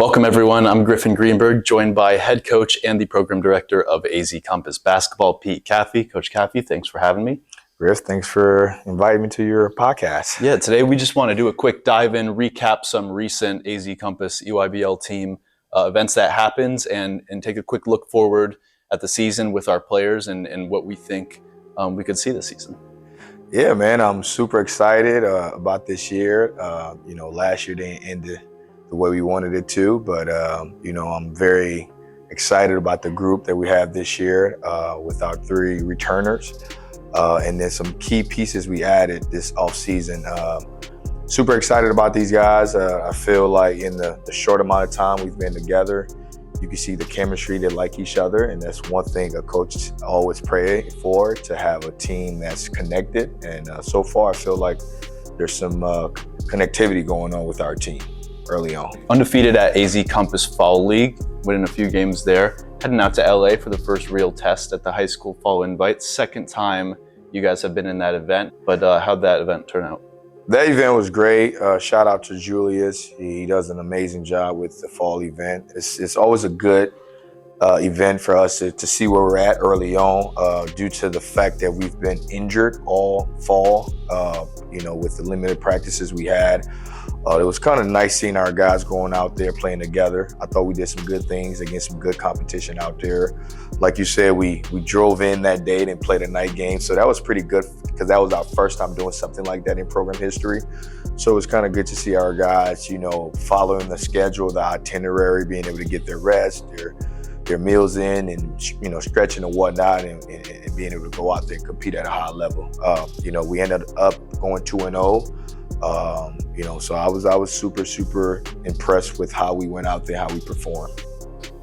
Welcome, everyone. I'm Griffin Greenberg, joined by head coach and the program director of AZ Compass Basketball, Pete Kaffey. Coach Kaffey, thanks for having me. Griff, thanks for inviting me to your podcast. Yeah, today we just want to do a quick dive in, recap some recent AZ Compass EYBL team events that happened, and take a quick look forward at the season with our players and what we think we could see this season. Yeah, man, I'm super excited about this year. Last year didn't end the way we wanted it to, but I'm very excited about the group that we have this year with our three returners. And then some key pieces we added this offseason. Super excited about these guys. I feel like in the short amount of time we've been together, you can see the chemistry. They like each other, and that's one thing a coach always pray for, to have a team that's connected. And so far I feel like there's some connectivity going on with our team early on. Undefeated at AZ Compass Fall League, winning a few games there. Heading out to LA for the first real test at the high school fall invite. Second time you guys have been in that event, but how'd that event turn out? That event was great. Shout out to Julius. He does an amazing job with the fall event. It's always a good event for us to see where we're at early on, due to the fact that we've been injured all fall, with the limited practices we had. It was kind of nice seeing our guys going out there playing together. I thought we did some good things against some good competition out there. Like you said, we drove in that day and played a night game. So that was pretty good because that was our first time doing something like that in program history. So it was kind of good to see our guys, following the schedule, the itinerary, being able to get their rest, their meals in, and stretching and whatnot, and being able to go out there and compete at a high level. We ended up going 2-0. So I was super impressed with how we went out there, how we performed.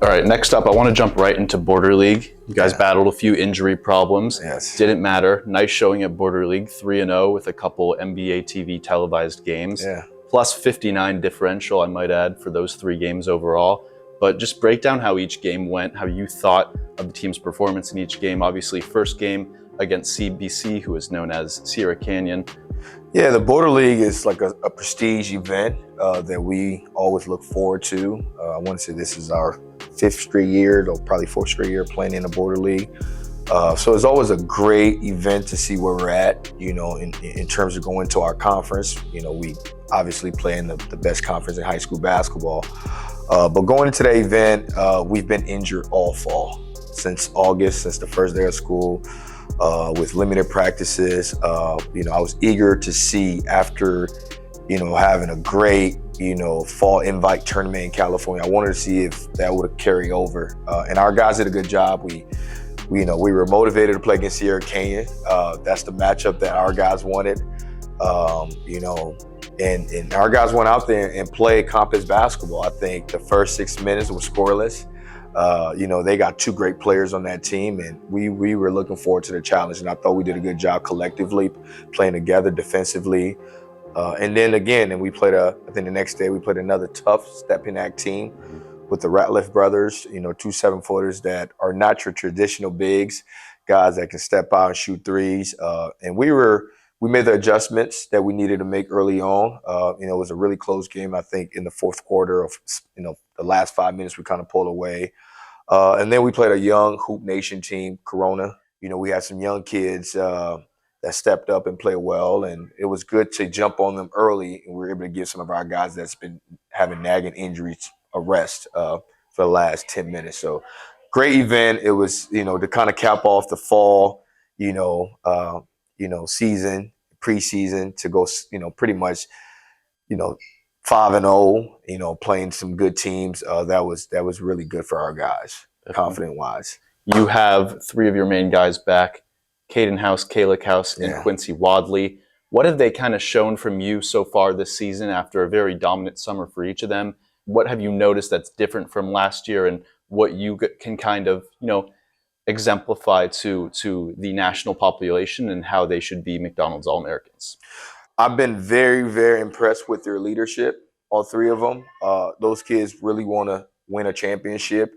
All right, next up, I want to jump right into Border League. You guys battled a few injury problems. Yes. Didn't matter. Nice showing at Border League, 3-0 with a couple NBA TV televised games. Yeah. Plus 59 differential, I might add, for those 3 games overall. But just break down how each game went, how you thought of the team's performance in each game. Obviously, first game against CBC, who is known as Sierra Canyon. Yeah, the Border League is like a prestige event that we always look forward to. I want to say this is our 5th straight year, or probably 4th straight year playing in the Border League. So it's always a great event to see where we're at, in terms of going to our conference. We obviously play in the best conference in high school basketball. But going into that event, we've been injured all fall, since August, since the first day of school. With limited practices. I was eager to see, after, having a great, fall invite tournament in California, I wanted to see if that would carry over. And our guys did a good job. We were motivated to play against Sierra Canyon. That's the matchup that our guys wanted. And our guys went out there and played Compass basketball. I think the first 6 minutes was scoreless. They got 2 great players on that team, and we were looking forward to the challenge. And I thought we did a good job collectively playing together defensively. And then again, we played I think the next day we played another tough Stepinac team with the Ratliff brothers, 2 7-footers that are not your traditional bigs, guys that can step out and shoot threes. And we made the adjustments that we needed to make early on. It was a really close game. I think in the fourth quarter of, the last 5 minutes, we kind of pulled away. And then we played a young Hoop Nation team, Corona. We had some young kids that stepped up and played well, and it was good to jump on them early, and we were able to give some of our guys that's been having nagging injuries a rest for the last 10 minutes. So great event. It was, to kind of cap off the fall, season, preseason, to go, pretty much, 5-0, playing some good teams. That was really good for our guys, confident-wise. You have 3 of your main guys back, Caden House, Kalick House, and Quincy Wadley. What have they kind of shown from you so far this season after a very dominant summer for each of them? What have you noticed that's different from last year, and what you can kind of, exemplify to the national population and how they should be McDonald's All-Americans? I've been very, very impressed with their leadership, all 3 of them. Those kids really want to win a championship.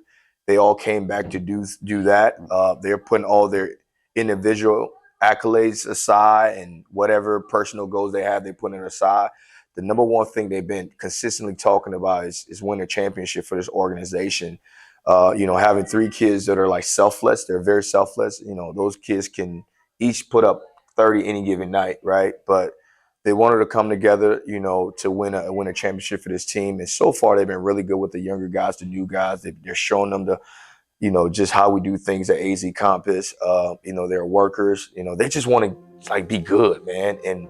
They all came back to do that. They're putting all their individual accolades aside and whatever personal goals they have, they put it aside the number one thing they've been consistently talking about is winning a championship for this organization. Having 3 kids that are like selfless, they're very selfless. Those kids can each put up 30 any given night, right? But they wanted to come together, to win a championship for this team. And so far, they've been really good with the younger guys, the new guys. They're showing them just how we do things at AZ Compass. They're workers. They just want to be good, man. And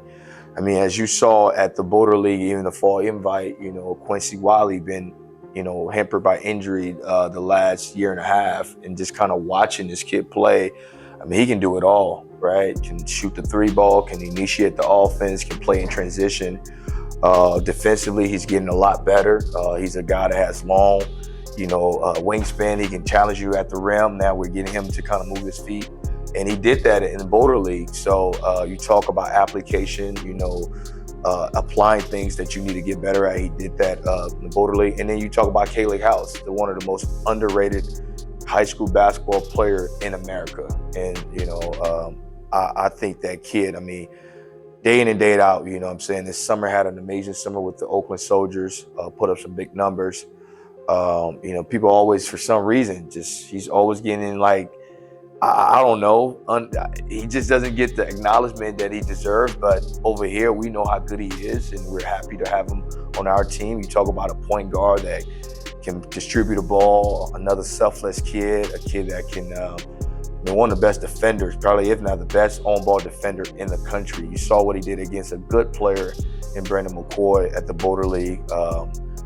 I mean, as you saw at the Border League, even the fall invite, Quincy Wadley been, hampered by injury the last year and a half, and just kind of watching this kid play. I mean, he can do it all, right? Can shoot the 3 ball, can initiate the offense, can play in transition. Defensively, he's getting a lot better. He's a guy that has long, wingspan. He can challenge you at the rim. Now we're getting him to kind of move his feet. And he did that in the Border League. So you talk about application, applying things that you need to get better at. He did that in the Border League. And then you talk about K-League House, one of the most underrated high school basketball player in America. And, I think that kid, I mean, day in and day out, this summer had an amazing summer with the Oakland Soldiers, put up some big numbers. People always, for some reason, he's always getting I don't know. He just doesn't get the acknowledgement that he deserves. But over here, we know how good he is, and we're happy to have him on our team. You talk about a point guard that can distribute a ball, another selfless kid, a kid that can one of the best defenders, probably if not the best on-ball defender in the country. You saw what he did against a good player in Brandon McCoy at the Border League.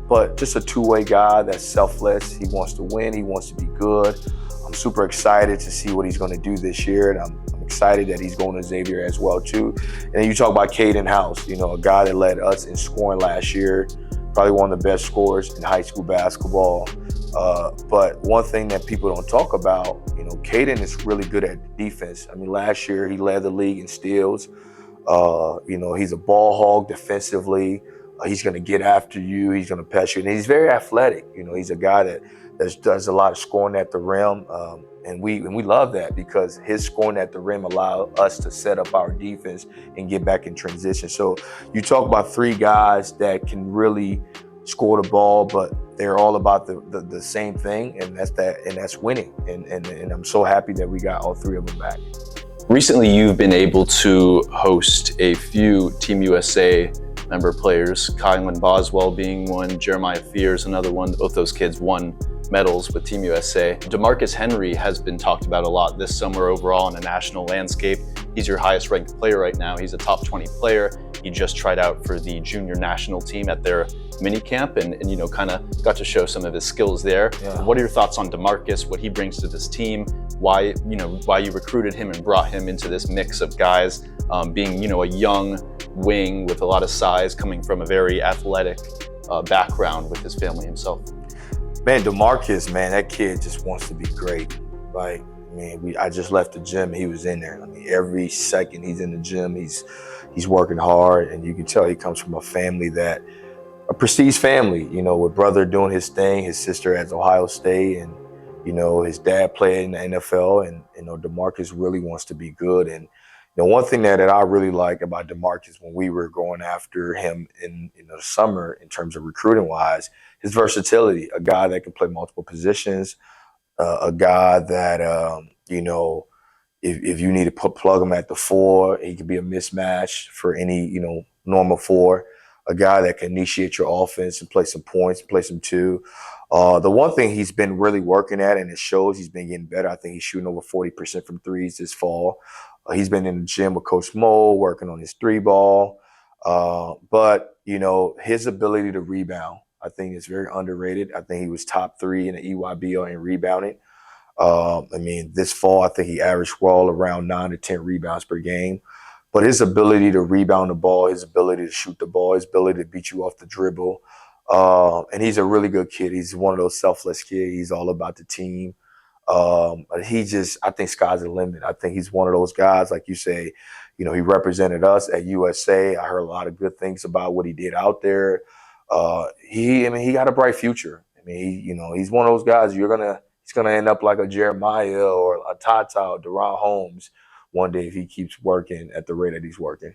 But just a two-way guy that's selfless. He wants to win. He wants to be good. I'm super excited to see what he's going to do this year, and I'm excited that he's going to Xavier as well too. And then you talk about Caden House, a guy that led us in scoring last year, probably one of the best scorers in high school basketball. But one thing that people don't talk about, Caden is really good at defense. I mean, last year he led the league in steals. He's a ball hog defensively. He's going to get after you. He's going to pass you, and he's very athletic. He's a guy that does a lot of scoring at the rim, and we love that because his scoring at the rim allows us to set up our defense and get back in transition. So you talk about 3 guys that can really score the ball, but they're all about the same thing, and that's winning. And I'm so happy that we got all 3 of them back. Recently, you've been able to host a few Team USA member players, Kylan Boswell being one, Jeremiah Fears another one. Both those kids won medals with Team USA. DeMarcus Henry has been talked about a lot this summer overall in a national landscape. He's your highest ranked player right now. He's a top 20 player. He just tried out for the junior national team at their mini camp and kind of got to show some of his skills there. Yeah. What are your thoughts on DeMarcus, what he brings to this team, why you recruited him and brought him into this mix of guys, being a young wing with a lot of size, coming from a very athletic background with his family himself? Man, DeMarcus, man, that kid just wants to be great. I just left the gym. He was in there. I mean, every second he's in the gym, he's working hard, and you can tell he comes from a prestige family. With brother doing his thing, his sister at Ohio State, and his dad played in the NFL, and DeMarcus really wants to be good. And one thing that I really like about DeMarcus when we were going after him in the summer in terms of recruiting wise, his versatility. A guy that can play multiple positions, a guy that if you need to plug him at the 4, he could be a mismatch for any normal 4. A guy that can initiate your offense and play some points, play some 2. The one thing he's been really working at, and it shows he's been getting better. I think he's shooting over 40% from threes this fall. He's been in the gym with Coach Mo, working on his 3 ball. But his ability to rebound, I think, is very underrated. I think he was top 3 in the EYBL in rebounding. This fall, I think he averaged well around 9 to 10 rebounds per game. But his ability to rebound the ball, his ability to shoot the ball, his ability to beat you off the dribble, and he's a really good kid. He's one of those selfless kids. He's all about the team. I think sky's the limit. I think he's one of those guys, like you say, he represented us at USA. I heard a lot of good things about what he did out there. He got a bright future. He's one of those guys he's gonna end up like a Jeremiah or a Tata or Deron Holmes one day if he keeps working at the rate that he's working.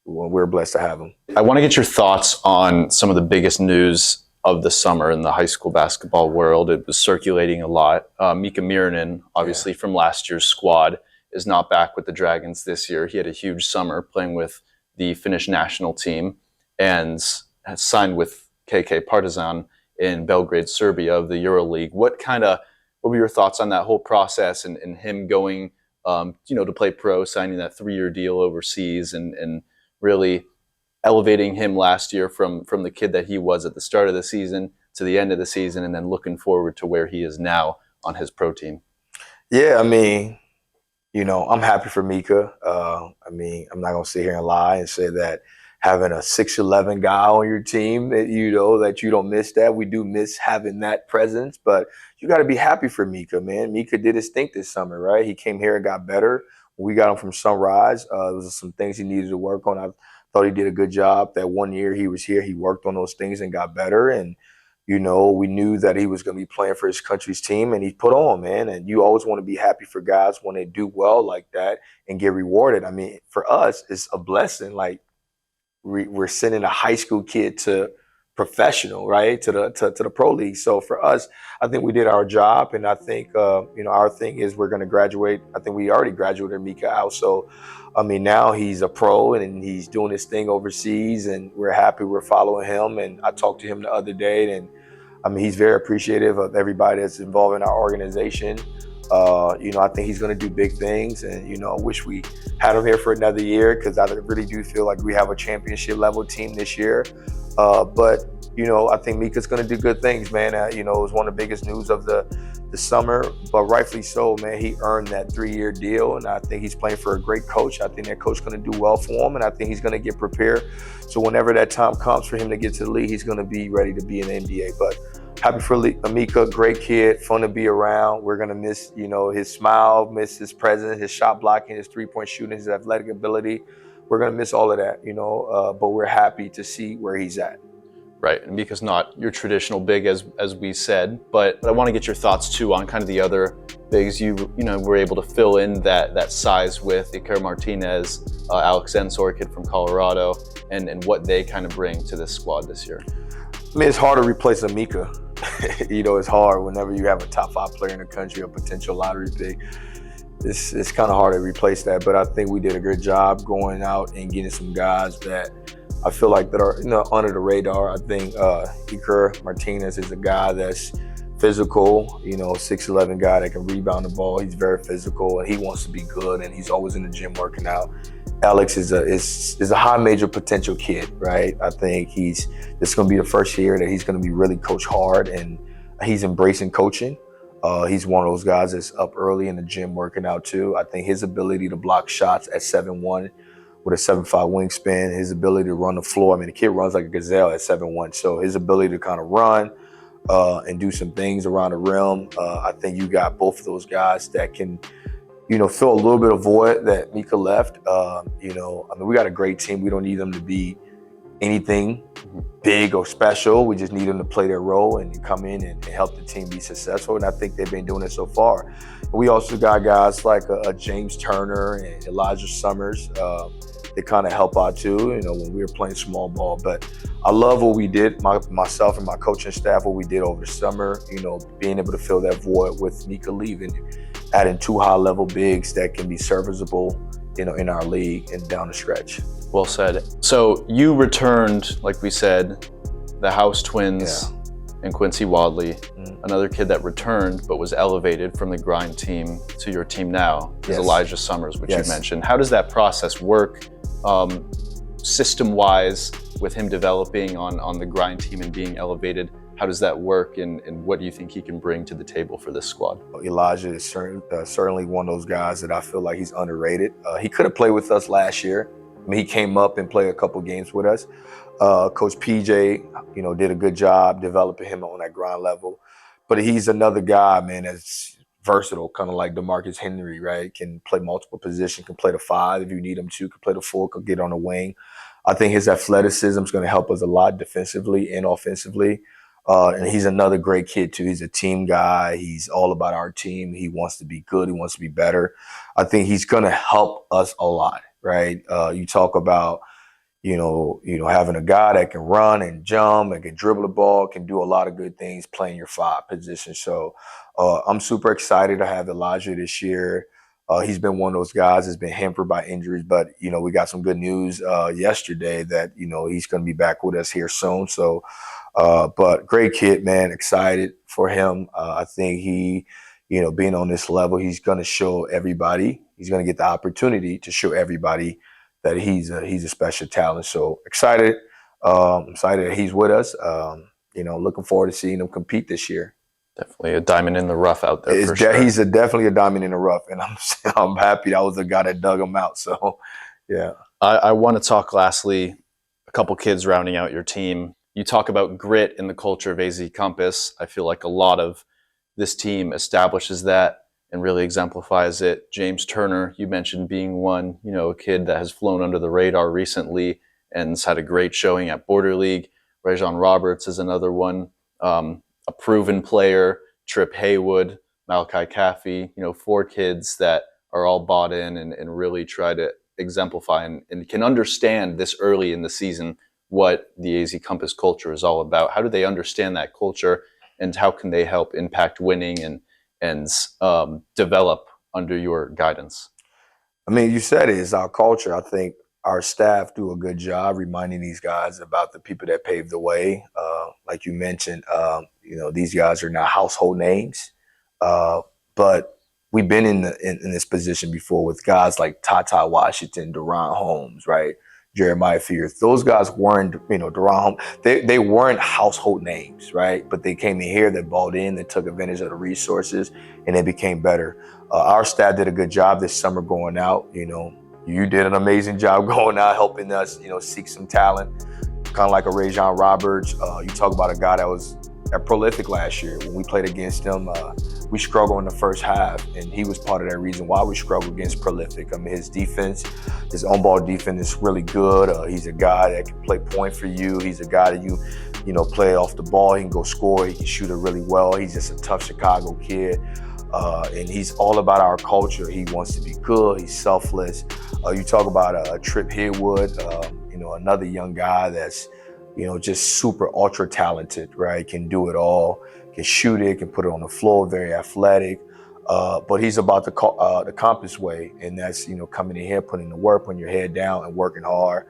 we're blessed to have him. I want to get your thoughts on some of the biggest news of the summer in the high school basketball world. It was circulating a lot. Miikka Muurinen, obviously from last year's squad, is not back with the Dragons this year. He had a huge summer playing with the Finnish national team and has signed with KK Partizan in Belgrade, Serbia of the EuroLeague. What were your thoughts on that whole process and him going, to play pro, signing that 3-year deal overseas and really elevating him last year from the kid that he was at the start of the season to the end of the season, and then looking forward to where he is now on his pro team? Yeah, I mean, I'm happy for Miikka. I'm not going to sit here and lie and say that having a 6'11" guy on your team, that you don't miss that. We do miss having that presence, but you got to be happy for Miikka, man. Miikka did his thing this summer, right? He came here and got better. We got him from Sunrise. There was some things he needed to work on. I thought he did a good job. That 1 year he was here, he worked on those things and got better. And, we knew that he was going to be playing for his country's team, and he put on, man. And you always want to be happy for guys when they do well like that and get rewarded. I mean, for us, it's a blessing. Like, we're sending a high school kid to professional, right, to the pro league. So for us, I think we did our job, and I think our thing is we're going to graduate. I think we already graduated Miikka out. So I mean, now he's a pro and he's doing his thing overseas, and we're happy. We're following him, and I talked to him the other day, and I mean, he's very appreciative of everybody that's involved in our organization. I think he's going to do big things, and I wish we had him here for another year, because I really do feel like we have a championship level team this year. But I think Miikka's going to do good things, man. It was one of the biggest news of the summer, but rightfully so, man. He earned that 3-year deal, and I think he's playing for a great coach. I think that coach is going to do well for him, and I think he's going to get prepared. So whenever that time comes for him to get to the league, he's going to be ready to be in the NBA. But happy for Miikka, great kid, fun to be around. We're going to miss, his smile, miss his presence, his shot blocking, his three-point shooting, his athletic ability. We're going to miss all of that, but we're happy to see where he's at. Right, and Miikka's not your traditional big, as we said, but I want to get your thoughts too on kind of the other bigs. You were able to fill in that size with Iker Martinez, Alex Ensor, kid from Colorado, and what they kind of bring to this squad this year. I mean, it's hard to replace a Miikka. It's hard whenever you have a top 5 player in the country, a potential lottery pick. It's kind of hard to replace that, but I think we did a good job going out and getting some guys that I feel like that are under the radar. I think Iker Martinez is a guy that's physical, 6'11" guy that can rebound the ball. He's very physical, and he wants to be good, and he's always in the gym working out. Alex is a high major potential kid, right? I think this is going to be the first year that he's going to be really coach hard, and he's embracing coaching. He's one of those guys that's up early in the gym working out too. I think his ability to block shots at 7'1", with a 7'5" wingspan, his ability to run the floor. I mean, the kid runs like a gazelle at 7'1", so his ability to kind of run and do some things around the rim. I think you got both of those guys that can, fill a little bit of void that Miikka left. I mean, we got a great team. We don't need them to be anything big or special. We just need them to play their role and come in and help the team be successful. And I think they've been doing it so far. We also got guys like James Turner and Elijah Summers. They kind of help out too, when we were playing small ball. But I love what we did, myself and my coaching staff, what we did over the summer, being able to fill that void with Miikka leaving, adding 2 high-level bigs that can be serviceable, in our league and down the stretch. Well said. So you returned, like we said, the house twins and Quincy Wadley, another kid that returned but was elevated from the grind team to your team now is Elijah Summers, which you mentioned. How does that process work system-wise with him developing on the grind team and being elevated? How does that work, and what do you think he can bring to the table for this squad? Elijah is certainly one of those guys that I feel like he's underrated. He could have played with us last year. I mean, he came up and played a couple games with us. Coach PJ, did a good job developing him on that grind level. But he's another guy, man, that's versatile, kind of like DeMarcus Henry, right? Can play multiple positions, can play the 5 if you need him to, can play the 4, can get on the wing. I think his athleticism is going to help us a lot defensively and offensively. And he's another great kid too. He's a team guy. He's all about our team. He wants to be good. He wants to be better. I think he's going to help us a lot, right? You talk about, having a guy that can run and jump and can dribble the ball, can do a lot of good things playing your 5 position. So I'm super excited to have Elijah this year. He's been one of those guys that's been hampered by injuries, but, we got some good news yesterday that, he's going to be back with us here soon. So, but great kid, man, excited for him. I think he, being on this level, he's going to show everybody, he's going to get the opportunity to show everybody that he's a special talent. So excited that he's with us. Looking forward to seeing him compete this year. Definitely a diamond in the rough out there. For sure. He's definitely a diamond in the rough, and I'm happy that was the guy that dug him out. So, yeah. I want to talk lastly, a couple kids rounding out your team. You talk about grit in the culture of AZ Compass. I feel like a lot of this team establishes that and really exemplifies it. James Turner, you mentioned being one, a kid that has flown under the radar recently and has had a great showing at Border League. Rajon Roberts is another one, a proven player. Trip Haywood, Malachi Kaffey, 4 kids that are all bought in and really try to exemplify and can understand this early in the season what the AZ Compass culture is all about. How do they understand that culture, and how can they help impact winning and develop under your guidance? I mean, you said it, it's our culture. I think our staff do a good job reminding these guys about the people that paved the way. Like you mentioned, these guys are not household names, but we've been in this position before with guys like Tata Washington, Deron Holmes, right? Jeremiah Fears. Those guys weren't, Deron Holmes, they weren't household names, right? But they came in here, they bought in, they took advantage of the resources, and they became better. Our staff did a good job this summer going out. You did an amazing job going out, helping us, seek some talent, kind of like a Rajon Roberts. You talk about a guy that was prolific last year. When we played against him, we struggled in the first half, and he was part of that reason why we struggled against prolific. I mean, his defense, his on-ball defense is really good. He's a guy that can play point for you. He's a guy that you play off the ball. He can go score. He can shoot it really well. He's just a tough Chicago kid. And he's all about our culture. He wants to be good. He's selfless. You talk about Trip Haywood, another young guy that's, just super ultra talented, right? Can do it all, can shoot it, can put it on the floor, very athletic. But he's about the Compass way, and that's, coming in here, putting the work, putting your head down and working hard.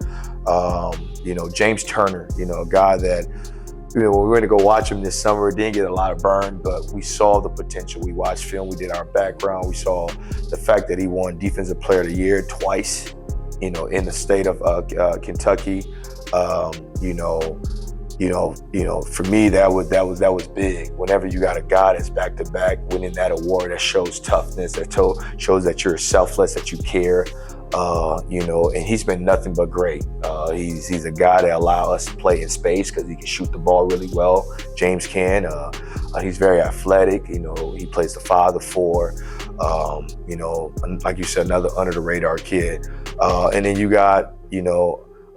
James Turner, a guy that, when we went to go watch him this summer, didn't get a lot of burn, but we saw the potential. We watched film, we did our background, we saw the fact that he won Defensive Player of the Year twice, in the state of Kentucky. For me, that was big. Whenever you got a guy that's back to back winning that award, that shows toughness, that shows that you're selfless, that you care. And he's been nothing but great. He's a guy that allows us to play in space because he can shoot the ball really well. James can. He's very athletic. He plays the 5, the 4. Like you said, another under the radar kid. And then you got,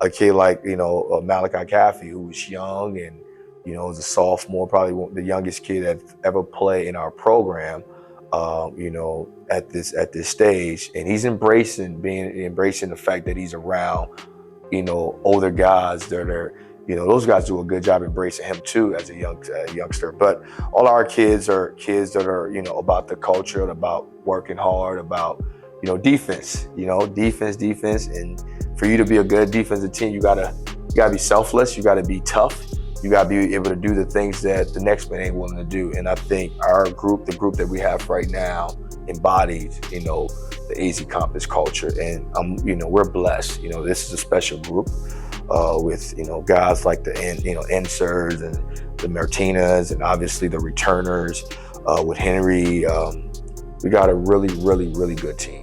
a kid like, Malachi Kaffey, who was young and, was a sophomore, probably the youngest kid that ever played in our program. At this stage, and he's embracing the fact that he's around, older guys that are, those guys do a good job embracing him too as a youngster. But all our kids are kids that are, about the culture and about working hard, about, defense, defense. And for you to be a good defensive team, you gotta be selfless. You gotta be tough. You got to be able to do the things that the next man ain't willing to do. And I think our group, the group that we have right now, embodies, the AZ Compass culture. And, we're blessed. This is a special group with, guys like the, Ensers and the Martinez and obviously the returners with Henry. We got a really, really, really good team.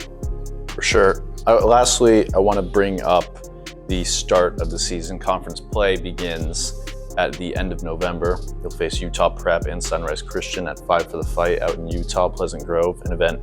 For sure. Lastly, I want to bring up the start of the season. Conference play begins at the end of November. You'll face Utah Prep and Sunrise Christian at 5 for the Fight out in Utah, Pleasant Grove, an event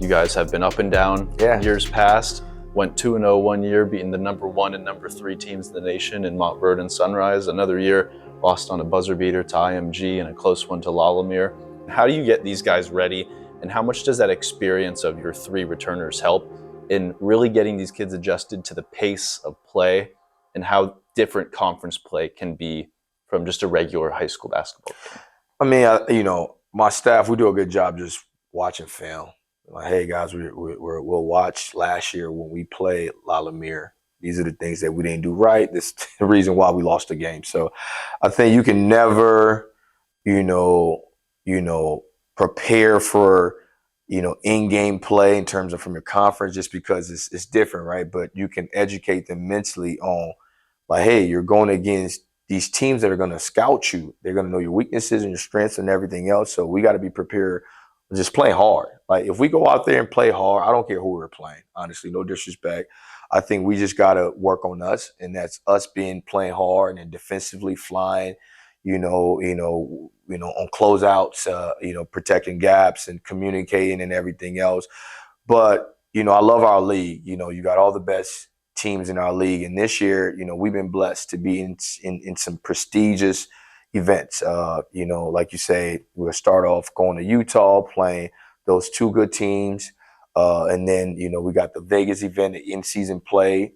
you guys have been up and down years past. Went 2-0 one year, beating the number 1 and number 3 teams in the nation in Montverde and Sunrise. Another year, lost on a buzzer beater to IMG and a close one to Lalamere. How do you get these guys ready, and how much does that experience of your 3 returners help in really getting these kids adjusted to the pace of play and how different conference play can be from just a regular high school basketball game? I mean, my staff, we do a good job just watching film. Like, hey guys, we'll watch last year when we played La Lumiere. These are the things that we didn't do right. This is the reason why we lost the game. So I think you can never, prepare for, in-game play in terms of from your conference just because it's different, right? But you can educate them mentally on, like, hey, you're going against these teams that are going to scout you. They're going to know your weaknesses and your strengths and everything else. So we got to be prepared to just play hard. Like, if we go out there and play hard, I don't care who we're playing, honestly, no disrespect. I think we just got to work on us, and that's us playing hard and defensively flying, on closeouts, protecting gaps and communicating and everything else. But, I love our league. You got all the best teams in our league. And this year, we've been blessed to be in some prestigious events. Like you say, we'll start off going to Utah, playing those two good teams. And then, we got the Vegas event, the in-season play.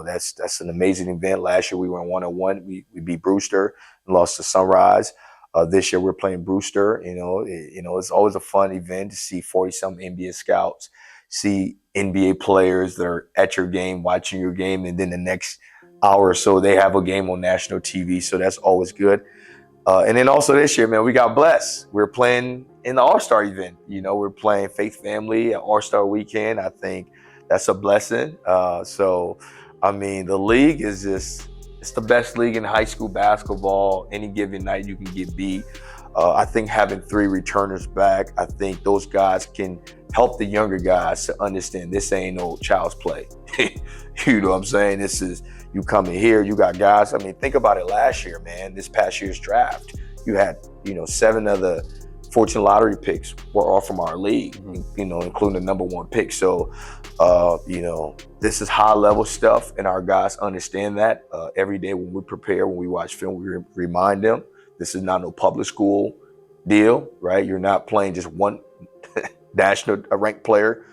That's an amazing event. Last year we went 1-1. We beat Brewster and lost to Sunrise. This year we're playing Brewster. It's always a fun event to see 40-something NBA scouts, see NBA players that are at your game, watching your game, and then the next hour or so they have a game on national TV. So that's always good. And then also this year, man, we got blessed. We're playing in the All-Star event. We're playing Faith Family at All-Star Weekend. I think that's a blessing. The league is it's the best league in high school basketball. Any given night you can get beat. I think having 3 returners back, I think those guys can help the younger guys to understand this ain't no child's play. You know what I'm saying? This is, you come in here, you got guys. I mean, think about it last year, man. This past year's draft, you had, 7 of the 14 lottery picks were all from our league, including the number 1 pick. So, this is high level stuff, and our guys understand that every day when we prepare, when we watch film, we remind them this is not no public school deal, right? You're not playing just one national ranked player.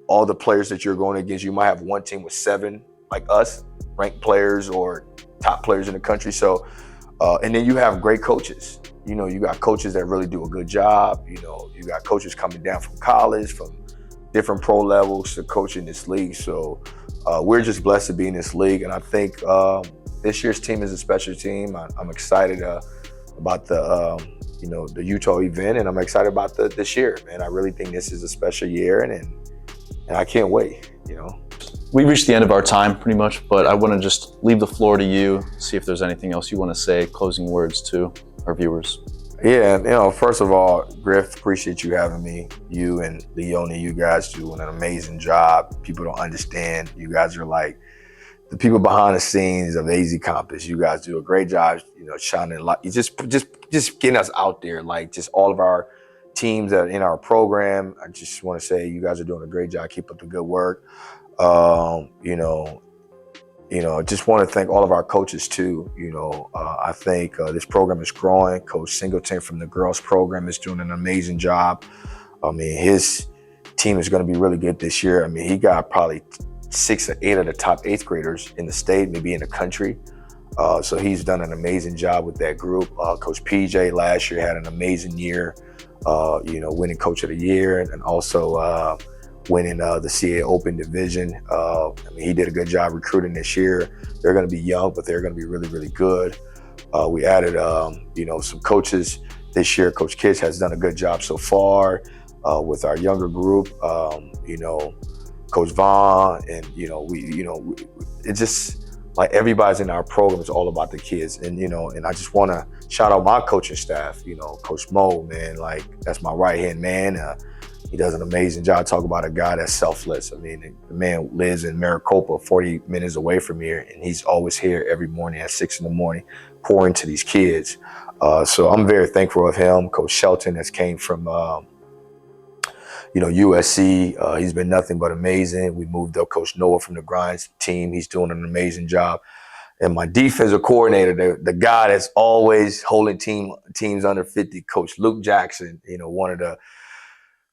All the players that you're going against, you might have one team with 7, like us, ranked players or top players in the country. So, and then you have great coaches. You got coaches that really do a good job. You got coaches coming down from college, from different pro levels to coach in this league. So we're just blessed to be in this league. And I think this year's team is a special team. I'm excited about the Utah event, and I'm excited about this year, man. I really think this is a special year, and I can't wait, We reached the end of our time pretty much, but I want to just leave the floor to you, see if there's anything else you want to say, closing words to our viewers. Yeah, first of all, Griff, appreciate you having me. You and Leone, you guys do an amazing job. People don't understand. You guys are like the people behind the scenes of AZ Compass. You guys do a great job, shining a light. You just getting us out there, like just all of our teams that are in our program. I just want to say you guys are doing a great job. Keep up the good work. Just want to thank all of our coaches too. I think this program is growing. Coach Singleton from the girls program is doing an amazing job. I mean, his team is going to be really good this year. I mean, he got probably 6 or 8 of the top 8th graders in the state, maybe in the country. So he's done an amazing job with that group. Coach PJ last year had an amazing year, winning Coach of the Year, and also winning the CA Open Division. He did a good job recruiting this year. They're going to be young, but they're going to be really, really good. We added, some coaches this year. Coach Kish has done a good job so far with our younger group. Coach Vaughn, and it's just like everybody's in our program is all about the kids, and I just want to shout out my coaching staff. Coach Mo, man, like that's my right hand man. He does an amazing job. Talk about a guy that's selfless. I mean, the man lives in Maricopa, 40 minutes away from here, and he's always here every morning at 6 a.m, pouring to these kids. So I'm very thankful of him. Coach Shelton has came from USC. He's been nothing but amazing. We moved up Coach Noah from the Grinds team. He's doing an amazing job. And my defensive coordinator, the guy that's always holding teams under 50, Coach Luke Jackson, one of the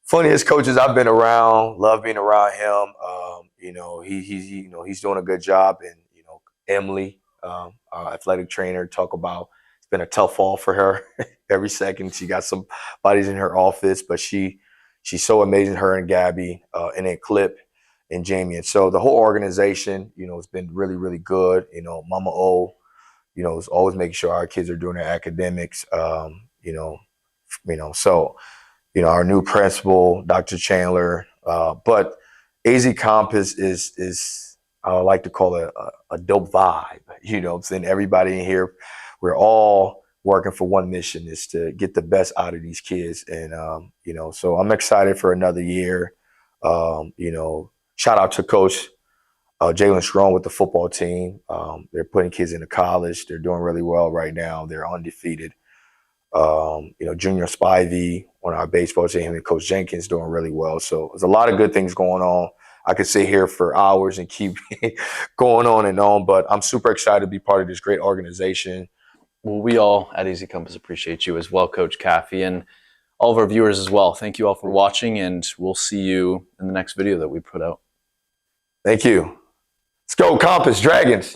funniest coaches I've been around. Love being around him. He's doing a good job. And, Emily, our athletic trainer, talk about it's been a tough fall for her. Every second she got some bodies in her office, but she's so amazing, her and Gabby, and then Clip and Jamie. And so the whole organization, has been really, really good. Mama O, is always making sure our kids are doing their academics. Our new principal, Dr. Chandler. But AZ Comp is I like to call it a dope vibe. I'm saying? Everybody in here, we're all working for one mission, is to get the best out of these kids. And, so I'm excited for another year. Shout out to Coach Jalen Strong with the football team. They're putting kids into college. They're doing really well right now. They're undefeated. Junior Spivey on our baseball team and Coach Jenkins doing really well. So there's a lot of good things going on. I could sit here for hours and keep going on, but I'm super excited to be part of this great organization. Well, we all at Easy Compass appreciate you as well, Coach Kaffey, and all of our viewers as well. Thank you all for watching, and we'll see you in the next video that we put out. Thank you. Let's go, Compass Dragons.